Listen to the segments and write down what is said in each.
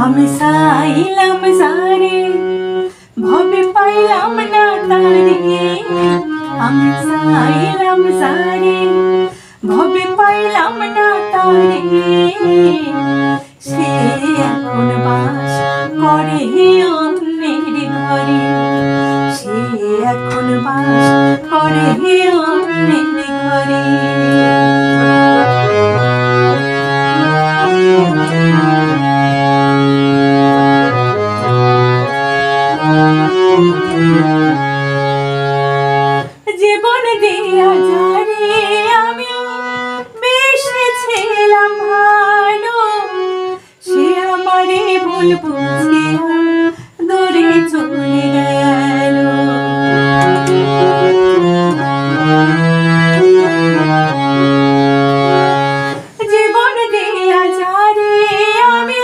আমি চাইলাম যারে ভবে পাইলাম না তারে, আমি চাইলাম যারে ভবে পাইলাম না তারে, সে এখন বাস করে অন্যের ঘরে, সে এখন বাস করে অন্যের ঘরে। জীবন দিয়া যারে আমি বেসেছিলাম ভালো, সে আমারে ভুল বুঝিয়া দূরে চলে গেল। জীবন দিয়া যারে আমি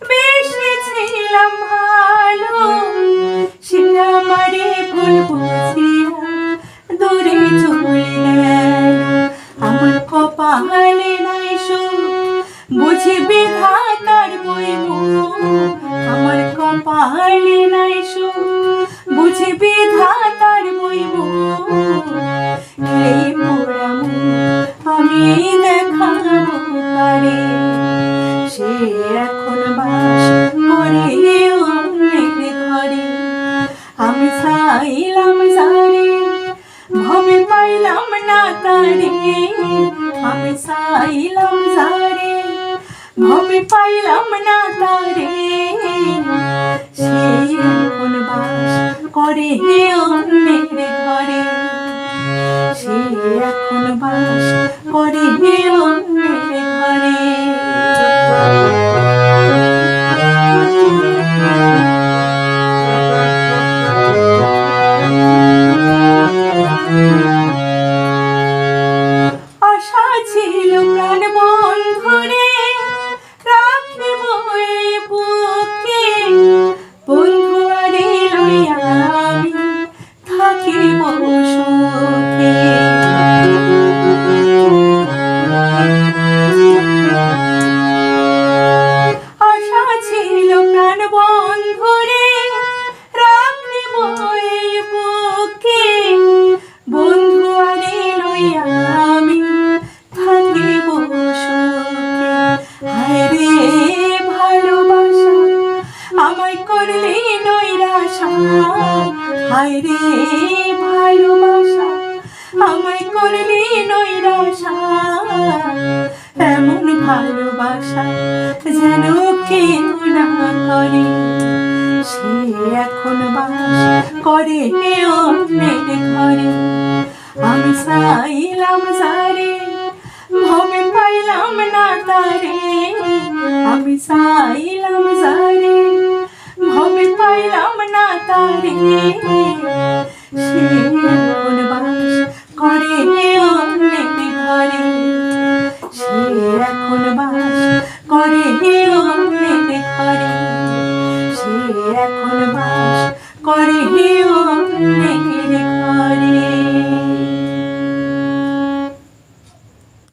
বেসেছিলাম ভালো, সে আমারে ভুল বুঝিয়া দূরে চলে গেল। আমার কপালে নাই সুখ বুঝি বিধাতার বইমুখ, আমার কপালে নাই সুখ বুঝি বিধাতার বইমুখ, এই পোড়া মুখ আমি দেখাবো কারে, সে এখন বাস করে অন্যের ঘরে। আমি চাইলাম যারে ভবে পাইলাম না তারে, আমি চাইলাম যারে ভবে পাইলাম না তারে, সে এখন বাস করে অন্যের ঘরে, সে এখন বাস করে অন্যের ঘরে। আশা ছিল প্রাণ বন্ধুরে রাখিব এই বুকে, বন্ধু আরে লইয়া আমি থাকিব সুখে। আশা ছিল প্রাণ বন্ধুরে রাখিব এই বুকে, বন্ধু আরে লইয়া আমি থাকিব সুখে। হায় রে ভালোবাসা আমায় করলি নৈরাশা, হায় রে ভালোবাসা আমায় করলি নৈরাশা, এমন ভালোবাসা যেন কেউ না করে, সে এখন বাস করে অন্যের ঘরে। আমি চাইলাম যারে ভবে পাইলাম না তারে, আমি চাইলাম যারে ভবে পাইলাম না তারে,